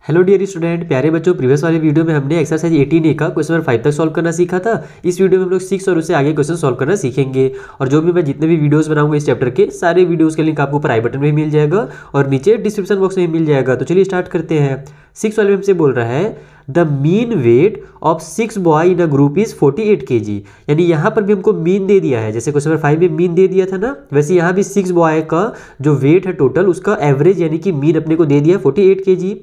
Hello dear student, प्यारे बच्चों। Previous वाले वीडियो में हमने एक्सरसाइज 18A का क्वेश्चन नंबर 5 तक सॉल्व करना सीखा था। इस वीडियो में हम लोग 6 और उससे आगे क्वेश्चन सॉल्व करना सीखेंगे। और जो भी मैं जितने भी वीडियोस बनाऊंगा इस चैप्टर के, सारे वीडियोस के लिंक आपको ऊपर आई बटन में मिल जाएगा और नीचे डिस्क्रिप्शन बॉक्स में मिल जाएगा। तो चलिए स्टार्ट करते हैं। 6 वाले में हमसे बोल रहा है the mean weight of 6 boy in a group is 48 kg। यानी यहाँ पर भी हमको मीन दे दिया है, जैसे क्वेश्चन नंबर 5 में मीन दे दिया था ना, वैसे यहाँ भी 6 बॉय का जो वेट है टोटल, उसका एवरेज यानी कि मीन अपने को दे दिया 48 kg।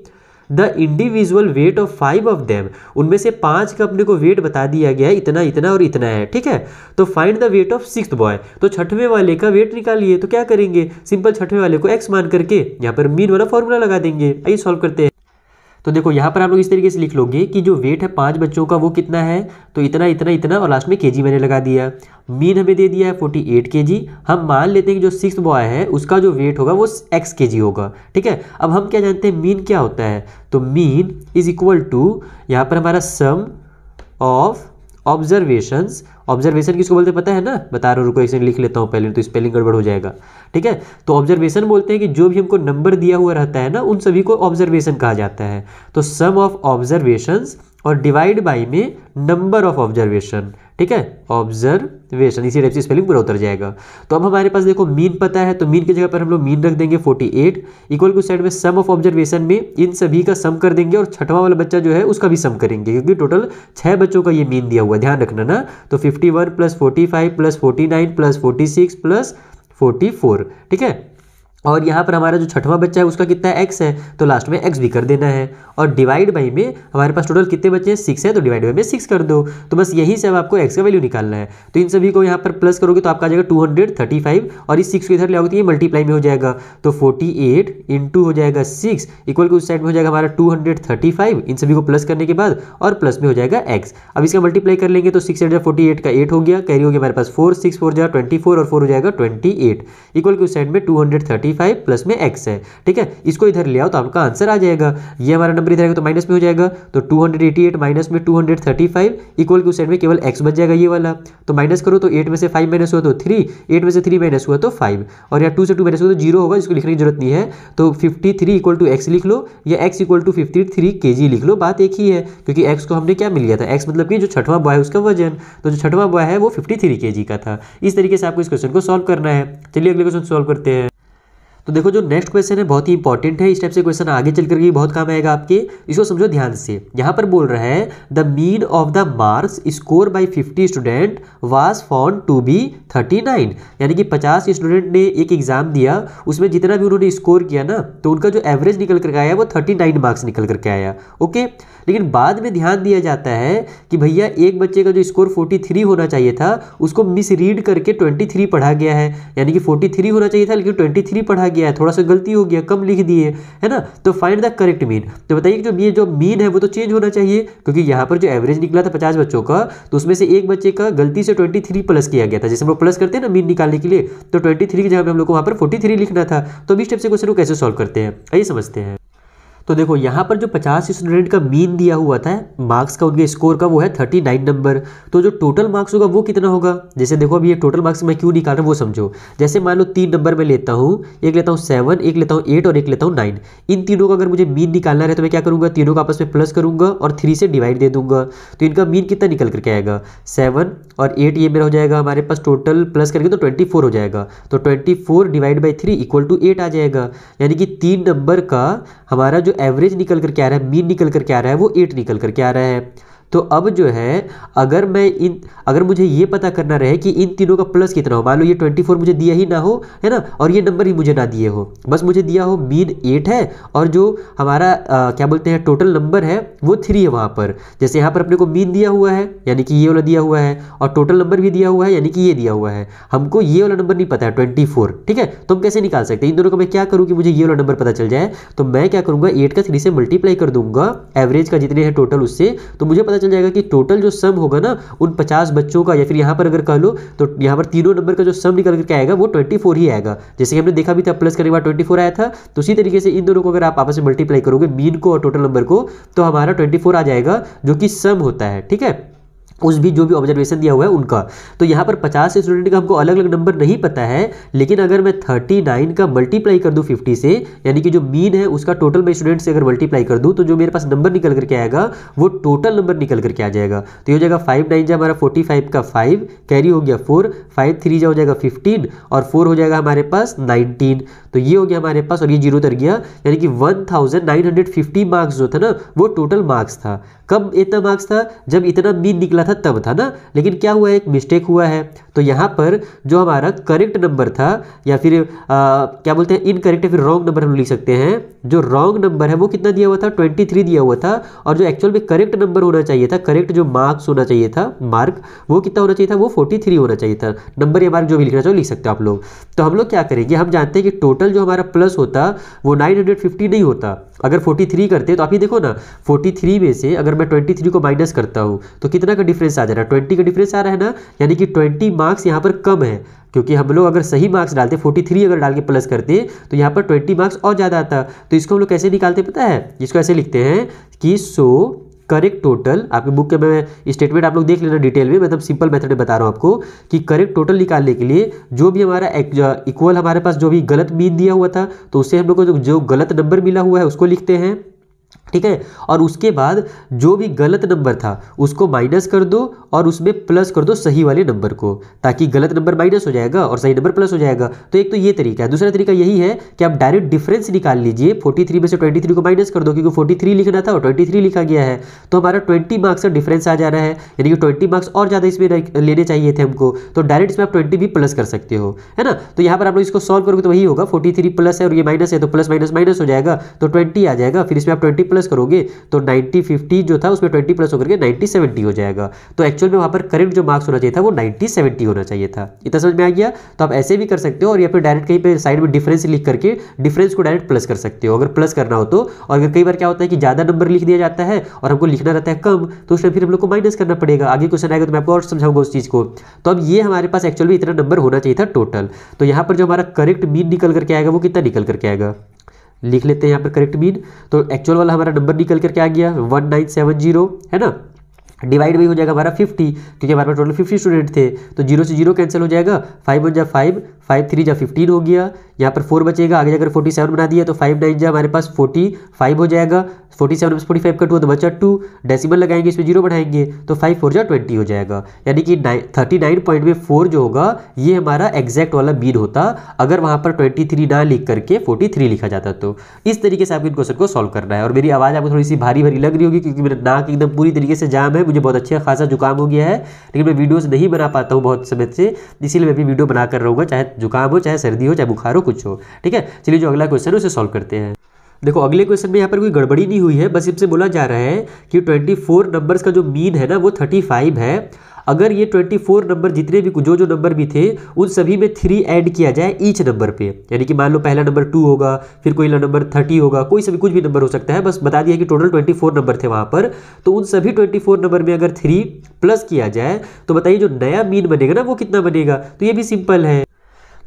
The individual weight of 5 of them, उनमें से 5 का अपने को वेट बता दिया गया है, इतना इतना और इतना है, ठीक है। तो find the weight of 6th boy, तो छठवें वाले का वेट निकालिए। तो क्या करेंगे, सिंपल छठवें वाले को x मान करके यहाँ पर मीन वाला फॉर्मूला लगा देंगे। आइए सॉल्व करते हैं। तो देखो यहाँ पर आप लोग इस तरीके से लिख लोगे कि जो वेट है 5 बच्चों का वो कितना है, तो इतना इतना इतना और लास्ट में केजी मैंने लगा दिया। मीन हमें दे दिया है 48 kg। हम मान लेते हैं कि जो 6th बॉय है उसका जो वेट होगा वो x kg होगा, ठीक है। अब हम क्या जानते हैं मीन क्या होता है, तो मीन इज इक्वल टू यहाँ पर हमारा सम ऑफ ऑब्जर्वेशंस। ऑब्जर्वेशन किसको बोलते हैं पता है ना, बता रहा हूँ, रुको इसे लिख लेता हूँ पहले, तो स्पेलिंग गड़बड़ हो जाएगा, ठीक है। तो ऑब्जर्वेशन बोलते हैं कि जो भी हमको नंबर दिया हुआ रहता है ना, उन सभी को ऑब्जर्वेशन कहा जाता है। तो सम ऑफ ऑब्जर्वेशंस और डिवाइड बाई में नंबर ऑफ ऑब्जर्वेशन, ठीक है, ऑब्जर्वेशन, इसी टाइप से स्पेलिंग पूरा उतर जाएगा। तो अब हमारे पास देखो मीन पता है, तो मीन की जगह पर हम लोग मीन रख देंगे 48 इक्वल टू साइड में सम ऑफ ऑब्जर्वेशन में इन सभी का सम कर देंगे और छठवां वाला बच्चा जो है उसका भी सम करेंगे, क्योंकि टोटल 6 बच्चों का ये मीन दिया हुआ है, ध्यान रखना ना। तो 51 प्लस 45 प्लस 49 प्लस 46 प्लस 44, ठीक है। और यहाँ पर हमारा जो छठवां बच्चा है उसका कितना है, x है, तो लास्ट में x भी कर देना है। और डिवाइड बाई में हमारे पास टोटल कितने बच्चे हैं, 6 है, तो डिवाइड बाई में 6 कर दो। तो बस यही से अब आपको x का वैल्यू निकालना है। तो इन सभी को यहाँ पर प्लस करोगे तो आपका आ जाएगा 235 और इस 6 को इधर ले आओगे तो ये मल्टीप्लाई में हो जाएगा। तो 48 इंटू हो जाएगा 6 इक्वल टू उस साइड में हो जाएगा हमारा 235, इन सभी को प्लस करने के बाद और प्लस में हो जाएगा x। अब इसका मल्टीप्लाई कर लेंगे तो 6 48 का 8 हो गया, कैरी हो गया हमारे पास 4, 6 4 जा 24 और 4 हो जाएगा 28 इक्वल टू उस साइड में 235 प्लस में x है, ठीक है। इसको इधर ले आओ तो आपका आंसर आ जाएगा। ये हमारा नंबर इधर आएगा तो माइनस में हो जाएगा, तो 288 माइनस में 235 इक्वल टू साइड में केवल x बच जाएगा ये वाला। तो माइनस करो तो 8 में से 5 माइनस हुआ तो 3, 8 में से 3 माइनस हुआ तो 5 और यहाँ 2 से 2 माइनस हुआ तो 0 होगा, जिसको लिखने की जरूरत नहीं है। तो 53 इक्वल टू x लिख लो या x इक्वल टू 53 kg लिख लो, बात एक ही है, क्योंकि x को हमने क्या मिल गया था, x मतलब कि जो छठवां बॉय है उसका वजन, तो जो छठवां बॉय है वो 53 kg का था। इस तरीके से आपको इस क्वेश्चन को सॉल्व करना है। चलिए अगले क्वेश्चन सॉल्व करते हैं। तो देखो जो नेक्स्ट क्वेश्चन है बहुत ही इंपॉर्टेंट है, इस टाइप से क्वेश्चन आगे चल करके बहुत काम आएगा आपके, इसको समझो ध्यान से। यहाँ पर बोल रहा है the mean of the marks score by 50 student was found to be 39। यानी कि 50 स्टूडेंट ने एक एग्जाम दिया, उसमें जितना भी उन्होंने स्कोर किया ना, तो उनका जो एवरेज निकल करके आया वो 39 मार्क्स निकल करके आया, ओके। लेकिन बाद में ध्यान दिया जाता है कि भैया एक बच्चे का जो स्कोर 43 होना चाहिए था उसको मिसरीड करके 23 पढ़ा गया है, यानी कि 43 होना चाहिए था लेकिन 23 पढ़ा गया है, थोड़ा सा गलती हो गया, कम लिख दिए, है ना। तो फाइंड द करेक्ट मीन। तो बताइए कि जो मीन है वो तो चेंज होना चाहिए, क्योंकि यहाँ पर जो एवरेज निकला था 50 बच्चों का, तो उसमें से एक बच्चे का गलती से 23 प्लस किया गया था, जैसे हम लोग प्लस करते हैं ना मीन निकालने के लिए, तो 23 की जगह पे हम लोग को वहाँ पर 43 लिखना था। तो अभी स्टेप से क्वेश्चन को कैसे सॉल्व करते हैं आइए समझते हैं। तो देखो यहाँ पर जो 50 स्टूडेंट का मीन दिया हुआ था मार्क्स का, उनके स्कोर का, वो है 39 नंबर। तो जो टोटल मार्क्स होगा वो कितना होगा, जैसे देखो अभी ये टोटल मार्क्स मैं क्यों निकाल रहा हूँ वो समझो। जैसे मान लो 3 नंबर में लेता हूँ, एक लेता हूँ 7, एक लेता हूँ 8 और एक लेता हूँ 9। इन तीनों का अगर मुझे मीन निकालना है तो मैं क्या करूँगा, तीनों का आपस में प्लस करूँगा और 3 से डिवाइड दे दूंगा। तो इनका मीन कितना निकल करके आएगा, 7 और 8, ये मेरा हो जाएगा हमारे पास टोटल प्लस करके तो 24 हो जाएगा। तो 24 डिवाइड बाई 3 इक्वल टू 8 आ जाएगा, यानी कि 3 नंबर का हमारा जो एवरेज निकल करके आ रहा है, मीन निकल करके आ रहा है, वो 8 निकल करके आ रहा है। तो अब जो है अगर मुझे ये पता करना रहे कि इन तीनों का प्लस कितना हो, मान लो ये 24 मुझे दिया ही ना हो, है ना, और ये नंबर ही मुझे ना दिए हो, बस मुझे दिया हो मीन 8 है और जो हमारा क्या बोलते हैं टोटल नंबर है वो 3 है वहाँ पर। जैसे यहाँ पर अपने को मीन दिया हुआ है यानी कि ये वाला दिया हुआ है, और टोटल नंबर भी दिया हुआ है यानी कि ये दिया हुआ है, हमको ये वाला नंबर नहीं पता है 24, ठीक है। तो हम कैसे निकाल सकते हैं इन दोनों का, मैं क्या करूँ कि मुझे ये वाला नंबर पता चल जाए, तो मैं क्या करूँगा 8 का 3 से मल्टीप्लाई कर दूंगा एवरेज का जितने हैं टोटल उससे, तो मुझे पता चल जाएगा कि टोटल जो सम होगा ना उन 50 बच्चों का, या फिर यहाँ पर अगर कह लो तो यहाँ पर तीनों नंबर का जो सम निकल करके आएगा वो 24 ही आएगा। जैसे कि हमने देखा भी था प्लस करने के बाद 24 आया था, तो उसी तरीके से इन दोनों को अगर आप आपस में मल्टीप्लाई करोगे मीन को और टोटल नंबर को, तो हमारा 24 आ जाएगा जो कि सम होता है, ठीक है। उस भी जो भी ऑब्जर्वेशन दिया हुआ है उनका। तो यहाँ पर 50 स्टूडेंट का हमको अलग अलग नंबर नहीं पता है, लेकिन अगर मैं 39 का मल्टीप्लाई कर दूँ 50 से, यानी कि जो मीन है उसका टोटल मैं स्टूडेंट से अगर मल्टीप्लाई कर दूँ तो जो मेरे पास नंबर निकल करके आएगा वो टोटल नंबर निकल करके आ जाएगा। तो ये हो जाएगा 5 9 जा हमारा 45 का 5 कैरी हो गया 4, 5 3 जा हो जाएगा 15 और 4 हो जाएगा हमारे पास 19। तो ये हो गया हमारे पास और ये जीरो उतर गया, यानी कि 1950 मार्क्स जो था ना वो टोटल मार्क्स था। कब इतना मार्क्स था? जब इतना मीन निकला था तब था ना। लेकिन क्या हुआ, एक मिस्टेक हुआ है। तो यहाँ पर जो हमारा करेक्ट नंबर था या फिर क्या बोलते हैं इनकरेक्ट या फिर रॉन्ग नंबर हम लिख सकते हैं। जो रॉन्ग नंबर है वो कितना दिया हुआ था? 23 दिया हुआ था। और जो एक्चुअल में करेक्ट नंबर होना चाहिए था, करेक्ट जो मार्क्स होना चाहिए था, मार्क वो कितना होना चाहिए था? वो 43 होना चाहिए था। नंबर या मार्क जो भी लिखना चाहो लिख सकते हो आप लोग। तो हम लोग क्या करेंगे, हम जानते हैं कि टोटल जो हमारा प्लस होता वो 950 नहीं होता। अगर 43 करते तो आप ये देखो ना, 43 में से अगर मैं 23 को माइनस करता हूँ तो कितना का डिफरेंस आ जा रहा है? 20 का डिफरेंस आ रहा है ना, यानी कि 20 मार्क्स यहाँ पर कम है। क्योंकि हम लोग अगर सही मार्क्स डालते 43 अगर डाल के प्लस करते तो यहाँ पर 20 मार्क्स और ज़्यादा आता। तो इसको हम लोग कैसे निकालते पता है? इसको ऐसे लिखते हैं कि सो करेक्ट टोटल, आपके बुक के में स्टेटमेंट आप लोग देख लेना डिटेल में, मतलब सिंपल मेथड में बता रहा हूँ आपको कि करेक्ट टोटल निकालने के लिए जो भी हमारा इक्वल हमारे पास जो भी गलत मीन दिया हुआ था तो उससे हम लोग को जो गलत नंबर मिला हुआ है उसको लिखते हैं, ठीक है। और उसके बाद जो भी गलत नंबर था उसको माइनस कर दो और उसमें प्लस कर दो सही वाले नंबर को, ताकि गलत नंबर माइनस हो जाएगा और सही नंबर प्लस हो जाएगा। तो एक तो ये तरीका है। दूसरा तरीका यही है कि आप डायरेक्ट डिफरेंस निकाल लीजिए। 43 में से 23 को माइनस कर दो, क्योंकि 43 लिखना था और 23 लिखा गया है, तो हमारा 20 मार्क्स का डिफरेंस आ जा रहा है, यानी कि 20 मार्क्स और ज़्यादा इसमें लेने चाहिए थे हमको। तो डायरेक्ट इसमें आप 20 भी प्लस कर सकते हो, है ना। तो यहाँ पर आप लोग इसको सॉल्व करोगे तो वही होगा, 43 प्लस है और ये माइनस है तो प्लस माइनस माइनस हो जाएगा तो 20 आ जाएगा। फिर इसमें आप 20 प्लस करोगे तो 90-50 जो था उसमें 20 प्लस होकर के 90-70 हो जाएगा। तो एक्चुअल में वहाँ पर करेक्ट जो मार्क्स होना चाहिए था वो 90-70 होना चाहिए था। इतना समझ में आ गया? तो आप ऐसे भी कर सकते हो और या फिर डायरेक्ट कहीं पे साइड में डिफरेंस लिख करके डिफरेंस को डायरेक्ट प्लस कर सकते हो, अगर प्लस करना हो तो। और अगर कई बार क्या होता है कि ज़्यादा नंबर लिख दिया जाता है और हमको लिखना रहता है कम, तो उसमें फिर हम लोग को माइनस करना पड़ेगा। आगे क्वेश्चन आएगा तो मैं आपको और समझाऊंगा उस चीज़ को। तो अब ये हमारे पास एक्चुअल में इतना नंबर होना चाहिए था टोटल। तो यहाँ पर जो हमारा करेक्ट मीन निकल करके आएगा वो कितना निकल करके आएगा, लिख लेते हैं यहाँ पर करेक्ट मीन। तो एक्चुअल वाला हमारा नंबर निकल करके आ गया 1970, है ना। डिवाइड भी हो जाएगा हमारा 50, क्योंकि हमारे पास टोटल 50 स्टूडेंट थे। तो 0 से 0 कैंसिल हो जाएगा, 5 1 जा 5, 5 3 जा 15 हो गया। यहाँ पर 4 बचेगा, आगे जाकर 47 बना दिया तो 5 9 जा हमारे पास 45 हो जाएगा। 47 में 45 का 2 तो बचा 2, डेसिमल लगाएंगे इसमें 0 बढ़ाएंगे तो 5 4 जा 20 हो जाएगा। यानी कि 39.4 जो होगा ये हमारा एग्जैक्ट वाला मीन होता, अगर वहाँ पर 23 ना लिख करके 43 लिखा जाता। तो इस तरीके से आपको इन क्वेश्चन को सॉल्व करना है। और मेरी आवाज़ आपको थोड़ी सी भारी भारी लग रही होगी क्योंकि मेरा नाक एकदम पूरी तरीके से जाम है, मुझे बहुत अच्छा खासा जुकाम हो गया है, लेकिन मैं वीडियोस नहीं बना पाता हूँ बहुत समय से, इसीलिए मैं भी वीडियो बना कर रहूँगा, चाहे जुकाम हो, चाहे सर्दी हो, चाहे बुखार हो, कुछ हो, ठीक है। चलिए जो अगला क्वेश्चन है उसे सॉल्व करते हैं। देखो अगले क्वेश्चन में यहाँ पर कोई गड़बड़ी नहीं हुई है, बस इससे बोला जा रहा है कि 24 नंबर्स का जो मीन है ना वो 35 है। अगर ये 24 नंबर जितने भी जो नंबर भी थे उन सभी में 3 ऐड किया जाए ईच नंबर पे, यानी कि मान लो पहला नंबर 2 होगा, फिर कोई नंबर 30 होगा, कोई सभी कुछ भी नंबर हो सकता है, बस बता दिया कि टोटल 24 नंबर थे वहाँ पर। तो उन सभी 24 नंबर में अगर 3 प्लस किया जाए तो बताइए जो नया मीन बनेगा ना वो कितना बनेगा। तो ये भी सिंपल है।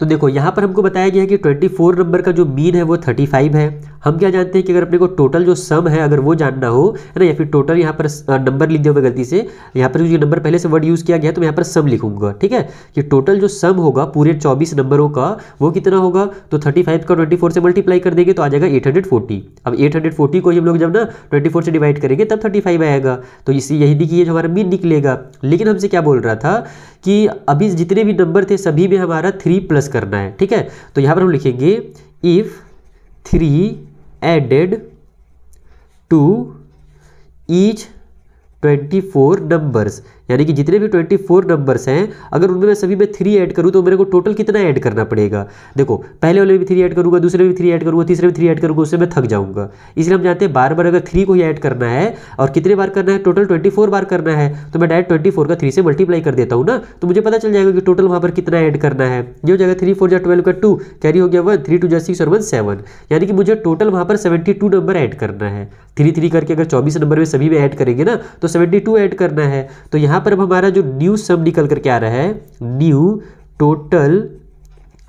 तो देखो यहाँ पर हमको बताया गया है कि 24 नंबर का जो मीन है वो 35 है। हम क्या जानते हैं कि अगर अपने को टोटल जो सम है अगर वो जानना हो, है ना, या फिर टोटल यहाँ पर नंबर लिख दिया मैं गलती से, यहाँ पर जो नंबर पहले से वर्ड यूज़ किया गया है तो मैं यहाँ पर सम लिखूंगा, ठीक है। कि टोटल जो सम होगा पूरे 24 नंबरों का वो कितना होगा, तो 35 का 24 से मल्टीप्लाई कर देंगे तो आ जाएगा 840। अब 840 को हम लोग जब ना 24 से डिवाइड करेंगे तब 35 आएगा, तो इसी यही देखिए जो हमारा मीन निकलेगा। लेकिन हमसे क्या बोल रहा था कि अभी जितने भी नंबर थे सभी में हमारा 3 प्लस करना है, ठीक है। तो यहाँ पर हम लिखेंगे if 3 added to each 24 numbers, यानी कि जितने भी 24 नंबर्स हैं अगर उनमें मैं सभी में 3 ऐड करूं तो मेरे को टोटल कितना ऐड करना पड़ेगा। देखो पहले वाले में भी 3 ऐड करूंगा, दूसरे में भी 3 ऐड करूंगा, तीसरे में 3 ऐड करूंगा, उससे मैं थक जाऊंगा। इसलिए हम जानते हैं बार बार अगर 3 को ही ऐड करना है और कितने बार करना है, टोटल 24 बार करना है, तो मैं डायरेक्ट 24 का 3 से मल्टीप्लाई कर देता हूँ ना, तो मुझे पता चल जाएगा कि टोटल वहाँ पर कितना ऐड करना है। ये हो जाएगा 3 4 जा 12 का 2 कैरी हो गया 1, 3 2 जा 6 और 1 7, यानी कि मुझे टोटल वहाँ पर 72 नंबर ऐड करना है। 3 3 करके अगर 24 नंबर में सभी में ऐड करेंगे ना तो 72 ऐड करना है। तो यहाँ पर अब हमारा जो न्यू सम निकल करके आ रहा है, न्यू टोटल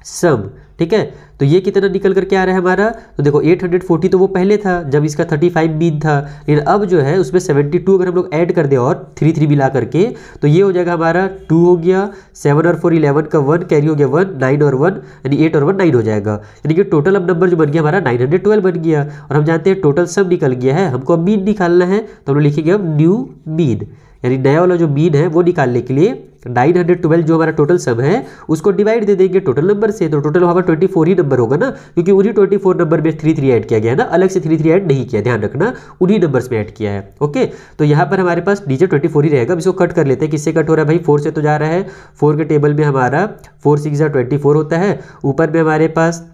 सम ठीक है। तो ये कितना निकल करके आ रहा है हमारा, तो देखो 840 तो वो पहले था जब इसका 35 मीन था, लेकिन अब जो है उसमें 72 अगर हम लोग ऐड कर दे और 3 मिला करके, तो ये हो जाएगा हमारा 2 हो गया, 7 और 4 11 का 1 कैरी हो गया 1, 9 और 1 यानी 8 और 1 9 हो जाएगा, यानी कि टोटल अब नंबर जो बन गया हमारा 912 बन गया। और हम जानते हैं टोटल सब निकल गया है, हमको अब मीन निकालना है, तो हम लोग लिखेंगे अब न्यू मीन, यानी नया वाला जो मीन है वो निकालने के लिए 912 जो हमारा टोटल सम है उसको डिवाइड दे देंगे टोटल नंबर से, तो टोटल हमारा 24 ही नंबर होगा ना, क्योंकि उन्हीं 24 नंबर में 3 ऐड किया गया है ना, अलग से 3 ऐड नहीं किया, ध्यान रखना उन्हीं नंबर्स में ऐड किया है। ओके, तो यहाँ पर हमारे पास नीचे 24 ही रहेगा। अब इसको कट कर लेते हैं, किससे कट हो रहा है भाई, 4 से तो जा रहा है, 4 के टेबल में हमारा 4 6 24 होता है, ऊपर में हमारे पास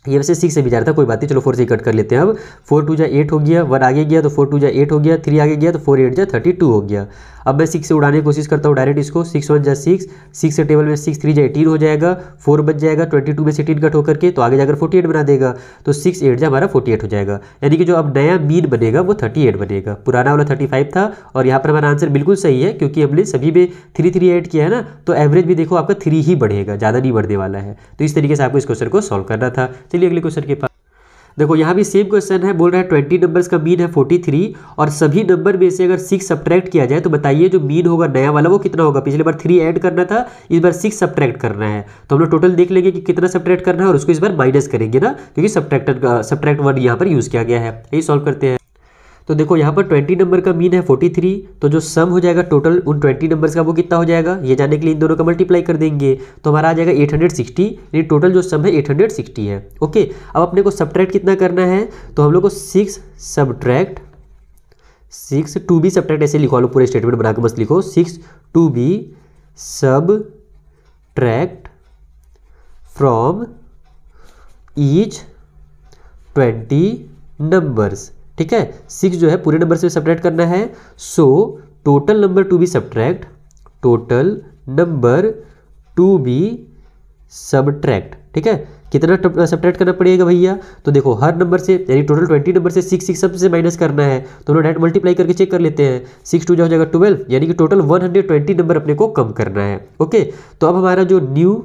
ये वैसे 6 से भी जा रहा था, कोई बात नहीं, चलो 4 से कट कर लेते हैं। अब 4 2 जा 8 हो गया, 1 आगे गया तो 4 2 जा 8 हो गया, 3 आगे गया तो 4 8 जा 32 हो गया। अब मैं 6 से उड़ाने की कोशिश करता हूँ डायरेक्ट इसको, 6 1 जा 6, 6 से टेबल में 6 3 जा 18 हो जाएगा, 4 बच जाएगा, 22 में से 18 कट होकर के तो आगे जाकर 48 बना देगा, तो 6 8 जा हमारा 48 हो जाएगा, यानी कि जो अब नया मीन बनेगा वो 38 बनेगा, पुराना वाला 35 था। और यहाँ पर हमारा आंसर बिल्कुल सही है, क्योंकि हमने सभी में 3 ऐड किया है ना, तो एवरेज भी देखो आपका 3 ही बढ़ेगा, ज़्यादा नहीं बढ़ने वाला है। तो इस तरीके से आपको इस क्वेश्चन को सॉल्व करना था। चलिए अगले क्वेश्चन के पास देखो, यहाँ भी सेम क्वेश्चन है, बोल रहा है 20 नंबर्स का मीन है 43 और सभी नंबर में से अगर 6 सब्ट्रैक्ट किया जाए तो बताइए जो मीन होगा नया वाला वो कितना होगा। पिछले बार 3 ऐड करना था, इस बार 6 सब्ट्रैक्ट करना है, तो हम लोग टोटल देख लेंगे कि कितना सब्ट्रैक्ट करना है और उसको इस बार माइनस करेंगे ना, क्योंकि सब्ट्रैक्ट वर्ड यहाँ पर यूज़ किया गया है। यही सॉल्व करते हैं। तो देखो यहाँ पर 20 नंबर का मीन है 43, तो जो सम हो जाएगा टोटल उन 20 नंबर्स का वो कितना हो जाएगा, ये जानने के लिए इन दोनों का मल्टीप्लाई कर देंगे, तो हमारा आ जाएगा 860, यानी टोटल जो सम है 860 है। ओके, अब अपने को सब्ट्रैक्ट कितना करना है, तो हम लोग को 6 सब्ट्रैक्ट 6 टू बी सब्ट्रैक्ट, ऐसे लिखवा लो, पूरे स्टेटमेंट बनाकर मस्त लिखो, 6 to be subtract from each 20 numbers. ठीक है, 6 जो है पूरे नंबर से सब्ट्रैक्ट करना है, so total number to be subtract, total number to be subtract. ठीक है, कितना सब्ट्रैक्ट करना पड़ेगा भैया, तो देखो हर नंबर से यानी टोटल 20 नंबर से 6 सबसे माइनस करना है, तो हम लोग डायरेक्ट मल्टीप्लाई करके चेक कर लेते हैं, 6 2 हो जाएगा 12, यानी कि टोटल 120 नंबर अपने को कम करना है। ओके, तो अब हमारा जो न्यू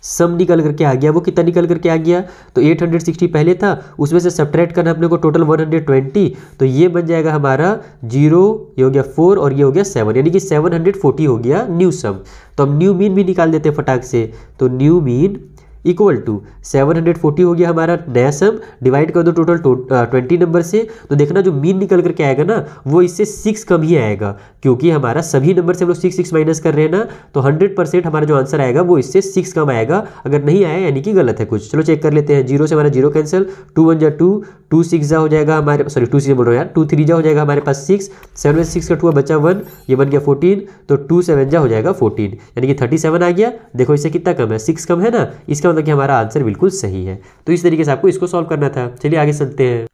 सम निकल करके आ गया वो कितना निकल करके आ गया, तो 860 पहले था, उसमें से सब्ट्रैक्ट करना अपने को टोटल 120, तो ये बन जाएगा हमारा 0, ये हो गया 4 और ये हो गया 7, यानी कि 740 हो गया न्यू सम। तो अब न्यू मीन भी निकाल देते हैं फटाक से, तो न्यू मीन इक्वल टू 740 हो गया हमारा नया सम, डिवाइड कर दो टोटल 20 नंबर से, तो देखना जो मीन निकल करके आएगा ना वो इससे 6 कम ही आएगा, क्योंकि हमारा सभी नंबर से हम लोग 6 माइनस कर रहे हैं ना, तो 100% हमारा जो आंसर आएगा वो इससे 6 कम आएगा। अगर नहीं आया यानी कि गलत है कुछ। चलो चेक कर लेते हैं, 0 से हमारा 0 कैंसिल, 2 1 जा 2, 2 6 जा हो जाएगा हमारे, सॉरी 2 6 बोल रहा हूँ यार, 2 3 जा हो जाएगा हमारे पास 6, 7 में 6 कट हुआ बचा 1, ये बन गया 14, तो 2 7 जा हो जाएगा 14, यानी कि 37 आ गया। देखो इससे कितना कम है, 6 कम है ना, इसका मतलब कि हमारा आंसर बिल्कुल सही है। तो इस तरीके से आपको इसको सॉल्व करना था। चलिए आगे चलते हैं।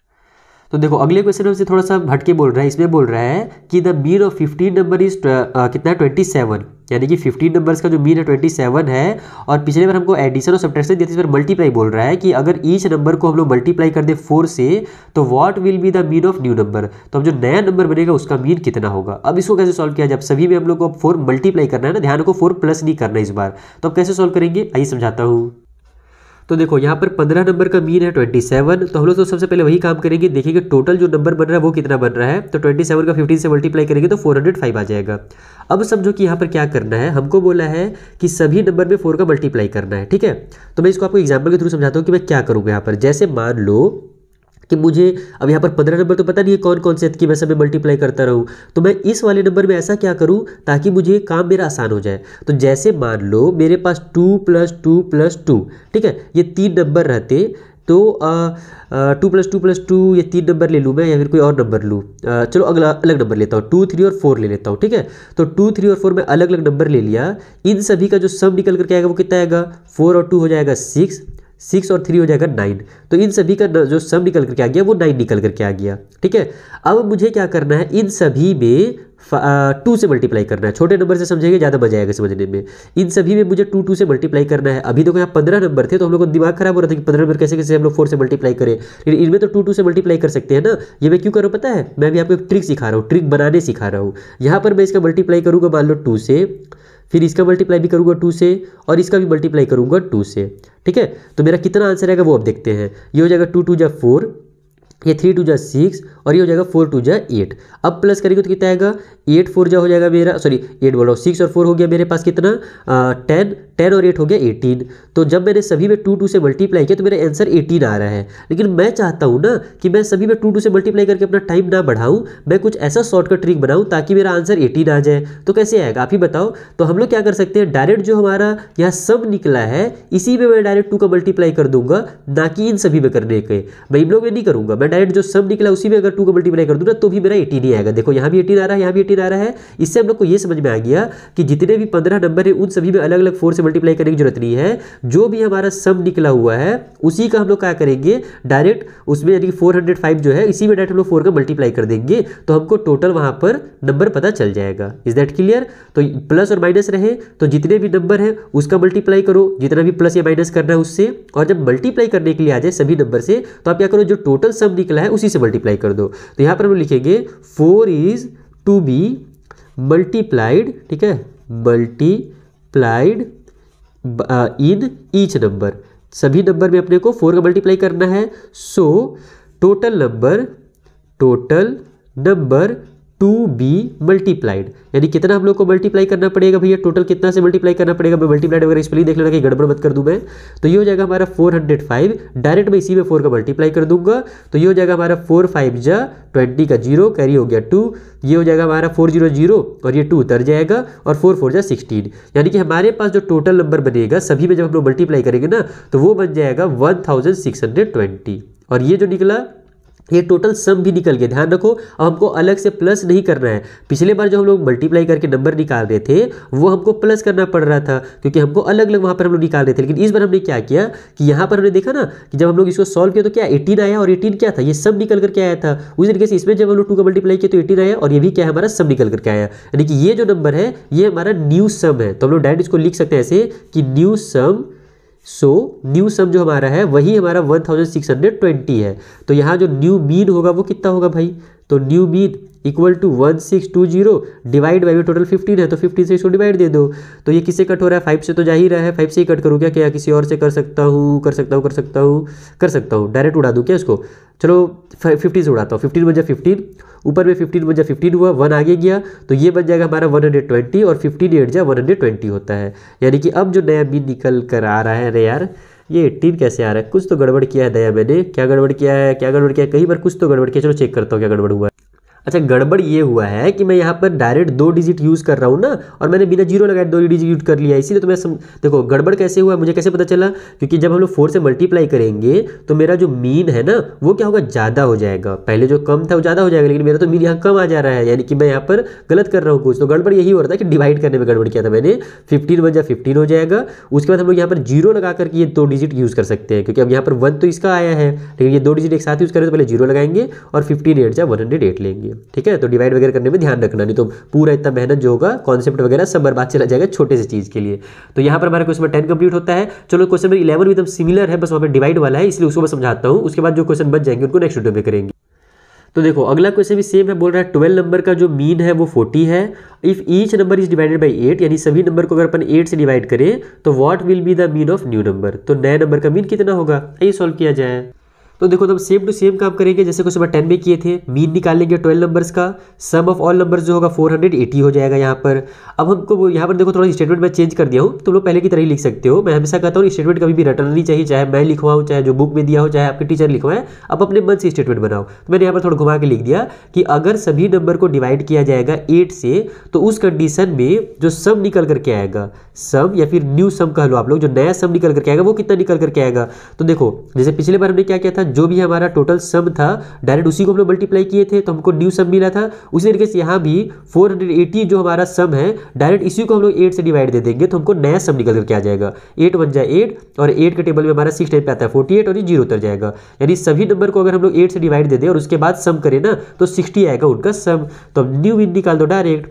तो देखो अगले क्वेश्चन हमसे थोड़ा सा हटके बोल रहा है, इसमें बोल रहा है कि the mean of 15 number is कितना है 27, यानी कि 15 नंबर्स का जो मीन है 27 है, और पिछले बार हमको एडिशन और सब्ट्रैक्शन दिया था, इस बार मल्टीप्लाई बोल रहा है कि अगर ईच नंबर को हम लोग मल्टीप्लाई कर दे 4 से तो what will be the mean of new number, तो अब जो नया नंबर बनेगा उसका मीन कितना होगा। अब इसको कैसे सॉल्व किया, जब सभी में हम लोग को 4 मल्टीप्लाई करना है ना, ध्यान रखो 4 प्लस नहीं करना इस बार, तो अब कैसे सॉल्व करेंगे आइए समझाता हूँ। तो देखो यहाँ पर 15 नंबर का मीन है 27, तो हम लोग तो सबसे पहले वही काम करेंगे, देखेंगे टोटल जो नंबर बन रहा है वो कितना बन रहा है, तो 27 का 15 से मल्टीप्लाई करेंगे तो 405 आ जाएगा। अब समझो कि यहाँ पर क्या करना है, हमको बोला है कि सभी नंबर में 4 का मल्टीप्लाई करना है। ठीक है, तो मैं इसको आपको एग्जाम्पल के थ्रू समझाता हूँ कि मैं क्या करूँगा यहाँ पर। जैसे मान लो कि मुझे अब यहाँ पर 15 नंबर तो पता नहीं है कौन कौन से कि मैं सब में मल्टीप्लाई करता रहूँ, तो मैं इस वाले नंबर में ऐसा क्या करूँ ताकि मुझे काम मेरा आसान हो जाए। तो जैसे मान लो मेरे पास 2 + 2 + 2, ठीक है, ये 3 नंबर रहते, तो 2 + 2 + 2 ये 3 नंबर ले लूँ मैं या फिर कोई और नंबर लूँ, चलो अगला अलग नंबर लेता हूँ, 2 3 और 4 ले लेता हूँ। ठीक है, तो 2 3 और 4 में अलग अलग नंबर ले लिया, इन सभी का जो सम निकल करके आएगा वो कितना आएगा, 4 और 2 हो जाएगा 6, 6 और 3 हो जाएगा 9, तो इन सभी का जो सम निकल करके आ गया वो 9 निकल करके आ गया। ठीक है, अब मुझे क्या करना है, इन सभी में 2 से मल्टीप्लाई करना है, छोटे नंबर से समझेंगे ज़्यादा मजा आएगा समझने में। इन सभी में मुझे 2 से मल्टीप्लाई करना है। अभी देखो यहाँ 15 नंबर थे तो हम लोग को दिमाग खराब हो रहा था कि 15 नंबर कैसे कैसे हम लोग 4 से मल्टीप्लाई करें, लेकिन इनमें तो 2 से मल्टीप्लाई कर सकते हैं ना। ये मैं क्यों कर रहा हूँ पता है, मैं भी आपको एक ट्रिक सिखा रहा हूँ, ट्रिक बनाने सिखा रहा हूँ। यहाँ पर मैं इसका मल्टीप्लाई करूँगा मान लो 2 से, फिर इसका मल्टीप्लाई भी करूँगा 2 से, और इसका भी मल्टीप्लाई करूँगा 2 से। ठीक है। तो मेरा कितना आंसर आएगा वो अब देखते हैं। ये हो जाएगा 2 2 जा 4, ये 3 2 जा 6 और ये हो जाएगा 4 2 जा 8। अब प्लस करेंगे तो कितना आएगा 8 4 जा हो जाएगा मेरा, सॉरी 8 बोल रहा हूँ, 6 और 4 हो गया मेरे पास कितना 10 और 8 हो गया 18। तो जब मैंने सभी में 2 2 से मल्टीप्लाई किया तो मेरा आंसर 18 आ रहा है। लेकिन मैं चाहता हूँ ना कि मैं सभी में 2 2 से मल्टीप्लाई करके अपना टाइम ना बढ़ाऊँ, मैं कुछ ऐसा शॉर्टकट ट्रिक बनाऊँ ताकि मेरा आंसर 18 आ जाए। तो कैसे आएगा आप ही बताओ। तो हम लोग क्या कर सकते हैं, डायरेक्ट जो हमारा यहाँ सम निकला है इसी में मैं डायरेक्ट 2 का मल्टीप्लाई कर दूंगा, ना कि इन सभी में करने के। मैं इन लोग में नहीं करूंगा, मैं डायरेक्ट जो सम निकला उसी में अगर 2 का मल्टीप्लाई कर दूँ ना तो भी मेरा 18 ही आएगा। देखो यहाँ भी 18 आ रहा है, यहाँ भी 18 आ रहा है। इससे हम लोग को ये समझ में आ गया कि जितने भी 15 नंबर है उन सभी में अलग अलग 4 से मल्टीप्लाई करने की जरूरत नहीं है। जो भी हमारा सम निकला हुआ है उसी का हम लोग क्या करेंगे डायरेक्ट उसमें, यानी कि 405 जो है इसी में डायरेक्ट हम लोग 4 का मल्टीप्लाई कर देंगे तो हमको टोटल वहां पर नंबर पता चल जाएगा। Is that clear. तो प्लस और माइनस रहे तो जितने भी नंबर है उसका मल्टीप्लाई करो, जितना भी प्लस या माइनस करना है उससे, और जब मल्टीप्लाई करने के लिए आ जाए सभी नंबर से तो आप क्या करो जो टोटल सम निकला है उसी से मल्टीप्लाई कर दो। तो यहां पर हम लिखेंगे 4 इज टू बी मल्टीप्लाइड, ठीक है, मल्टीप्लाइड इन ईच नंबर। सभी नंबर में अपने को 4 का मल्टीप्लाई करना है। So total number to be multiplied, यानी कितना हम लोग को मल्टीप्लाई करना पड़ेगा भैया, टोटल कितना से मल्टीप्लाई करना पड़ेगा। मैं मल्टीप्लाइड वगैरह स्पेलिंग देख लेना कि गड़बड़ मत कर दूं मैं। तो ये हो जाएगा हमारा 405, डायरेक्ट मैं इसी में 4 का मल्टीप्लाई कर दूंगा। तो ये हो जाएगा हमारा 4 5 जा 20 का 0 कैरी हो गया 2, ये हो जाएगा हमारा 400 और ये 2 उतर जाएगा और 4 4 जा 16, यानी कि हमारे पास जो टोटल नंबर बनेगा सभी में जब हम लोग मल्टीप्लाई करेंगे ना तो वो बन जाएगा 1620। और ये जो निकला ये टोटल सम भी निकल गया। ध्यान रखो अब हमको अलग से प्लस नहीं करना है। पिछले बार जो हम लोग मल्टीप्लाई करके नंबर निकाल रहे थे वो हमको प्लस करना पड़ रहा था क्योंकि हमको अलग अलग वहां पर हम लोग निकाल रहे थे। लेकिन इस बार हमने क्या किया कि यहाँ पर हमने देखा ना कि जब हम लोग इसको सॉल्व किया तो क्या 18 आया, और 18 क्या था, ये सब निकल करके आया था। उसी तरीके से इसमें जब हम लोग 2 का मल्टीप्लाई किया तो 18 आया और ये भी क्या है हमारा सब निकल करके आया, यानी कि ये जो नंबर है ये हमारा न्यू सम है। तो हम लोग डायरेक्ट इसको लिख सकते हैं ऐसे कि न्यू सम। सो न्यू सम जो हमारा है वही हमारा 1620 है। तो यहाँ जो न्यू मीन होगा वो कितना होगा भाई, तो new mean equal to 1620 divide by, total 15 है तो 15 से इसको डिवाइड दे दो। तो ये किससे कट हो रहा है, 5 से तो जा ही रहा है, 5 से ही कट करूँ क्या किसी और से कर सकता हूँ डायरेक्ट उड़ा दूँ क्या इसको। चलो 15 से उड़ाता हूँ, 15 बन जा 15, ऊपर में 15 बन जा 15 हुआ, 1 आगे गया तो ये बन जाएगा हमारा 120 और 15 8 जा 120 होता है। यानी कि अब जो नया मीन निकल कर आ रहा है, अरे यार ये 18 कैसे आ रहा है, कुछ तो गड़बड़ किया है दया मैंने। क्या गड़बड़ किया है कहीं पर कुछ तो गड़बड़ किया। चलो चेक करता हूँ क्या गड़बड़ हुआ है। अच्छा गड़बड़ ये हुआ है कि मैं यहाँ पर डायरेक्ट 2 डिजिट यूज़ कर रहा हूँ ना, और मैंने बिना जीरो लगाए 2 डिजिट यूज कर लिया, इसीलिए तो मैं देखो गड़बड़ कैसे हुआ मुझे कैसे पता चला, क्योंकि जब हम लोग 4 से मल्टीप्लाई करेंगे तो मेरा जो मीन है ना वो क्या होगा ज़्यादा हो जाएगा। पहले जो कम था वो ज़्यादा हो जाएगा, लेकिन मेरा तो मीन यहाँ कम आ जा रहा है, यानी कि मैं यहाँ पर गलत कर रहा हूँ कुछ। तो गड़बड़ यही हो रहा था कि डिवाइड करने में गड़बड़ किया था मैंने। 15 बन जा 15 हो जाएगा, उसके बाद हम लोग यहाँ पर जीरो लगा करके ये 2 डिजिट यूज़ कर सकते हैं, क्योंकि अब यहाँ पर 1 तो इसका आया है, लेकिन ये 2 डिजिट एक साथ यूज़ करें तो पहले जीरो लगाएंगे और 15 8 जा 108 लेंगे। ठीक है, तो डिवाइड वगैरह करने में ध्यान रखना, नहीं तो पूरा इतना मेहनत जो होगा कॉन्सेप्ट वगैरह सब बर्बाद चला जाएगा छोटे से चीज़ के लिए। तो यहाँ पर हमारा क्वेश्चन नंबर 10 कंप्लीट होता है। चलो क्वेश्चन नंबर 11 भी एकदम सिमिलर है, बस वहाँ पर डिवाइड वाला है, इसलिए उसको मैं समझाता हूँ। उसके बाद जो क्वेश्चन बच जाएंगे उनको नेक्स्ट वीडियो में करेंगे। तो देखो अगला क्वेश्चन भी सेम है, बोल रहा है 12 नंबर का जो मीन है वो 40 है। If each number is divided by 8, यानी सभी नंबर को अगर अपन 8 से डिवाइड करें तो what will be the mean of new number. तो नए नंबर का मीन कितना होगा, आइए सॉल्व किया जाए। तो देखो हम सेम टू सेम काम करेंगे जैसे क्वेश्चन नंबर 10 में किए थे। मीन निकाल लेंगे 12 नंबर्स का, सम ऑफ ऑल नंबर्स जो होगा 480 हो जाएगा यहाँ पर। अब हमको यहाँ पर देखो थोड़ा स्टेटमेंट मैं चेंज कर दिया हूँ, तुम लोग पहले की तरह ही लिख सकते हो। मैं हमेशा कहता हूँ स्टेटमेंट कभी भी रटना नहीं चाहिए, चाहे मैं लिखवाऊँ, चाहे जो बुक में दिया हो, चाहे आपके टीचर लिखवाएं, आप अपने मन से स्टेटमेंट बनाओ। तो मैंने यहाँ पर थोड़ा घुमा के लिख दिया कि अगर सभी नंबर को डिवाइड किया जाएगा 8 से तो उस कंडीशन में जो सम निकल करके आएगा, सम या फिर न्यू सम कह लो आप लोग, जो नया सम निकल करके आएगा वो कितना निकल करके आएगा। तो देखो जैसे पिछले बार हमने क्या किया था, जो भी हमारा टोटल सम था डायरेक्ट उसी को हम लोग मल्टीप्लाई किए थे तो हमको न्यू सम मिला था। उसी तरीके से यहाँ भी 480 जो हमारा सम है डायरेक्ट इसी को हम लोग 8 से डिवाइड दे देंगे तो हमको नया सम निकल करके आ जाएगा। 8 बन जाए 8 और 8 के टेबल में हमारा 6 टाइम पे आता है 48 और ये 0 उतर जाएगा। यानी सभी नंबर को अगर हम लोग 8 से डिवाइड दे दें और उसके बाद सम करें ना तो 60 आएगा उनका सम। तो अब न्यू मीन निकाल दो डायरेक्ट।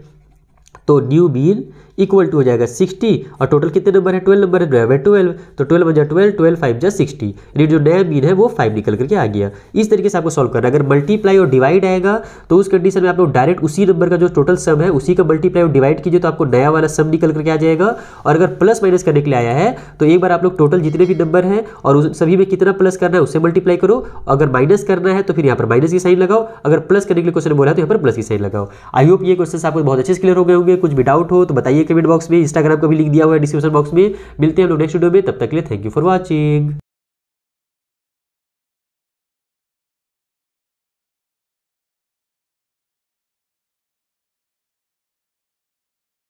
तो न्यू मीन इक्वल टू हो जाएगा 60 और टोटल कितने नंबर है 12 नंबर है 12 तो 12 बजा 12 12 5 जा 60 यानी जो नया मीन है वो 5 निकल करके आ गया। इस तरीके से आपको सॉल्व करना है। अगर मल्टीप्लाई और डिवाइड आएगा तो उस कंडीशन में आप लोग डायरेक्ट उसी नंबर का जो टोटल सम है उसी का मल्टीप्लाई और डिवाइड कीजिए तो आपको नया वाला सम निकल करके आ जाएगा। और अगर प्लस माइनस करने के लिए आया है तो एक बार आप लोग टोटल जितने भी नंबर है और उस सभी में कितना प्लस करना है उससे मल्टीप्लाई करो। अगर माइनस करना है तो फिर यहाँ पर माइनस की साइन लगाओ। अगर प्लस करने के लिए क्वेश्चन बोला है तो यहाँ पर प्लस की साइन लगाओ। आई होप ये क्वेश्चन आपको बहुत अच्छे से क्लियर हो गए होंगे। कुछ भी डाउट हो तो बताइए कमेंट बॉक्स में। इंस्टाग्राम का भी लिंक दिया हुआ है डिस्क्रिप्शन बॉक्स में। मिलते हैं हम लोग नेक्स्ट वीडियो में, तब तक के लिए थैंक यू फॉर वॉचिंग।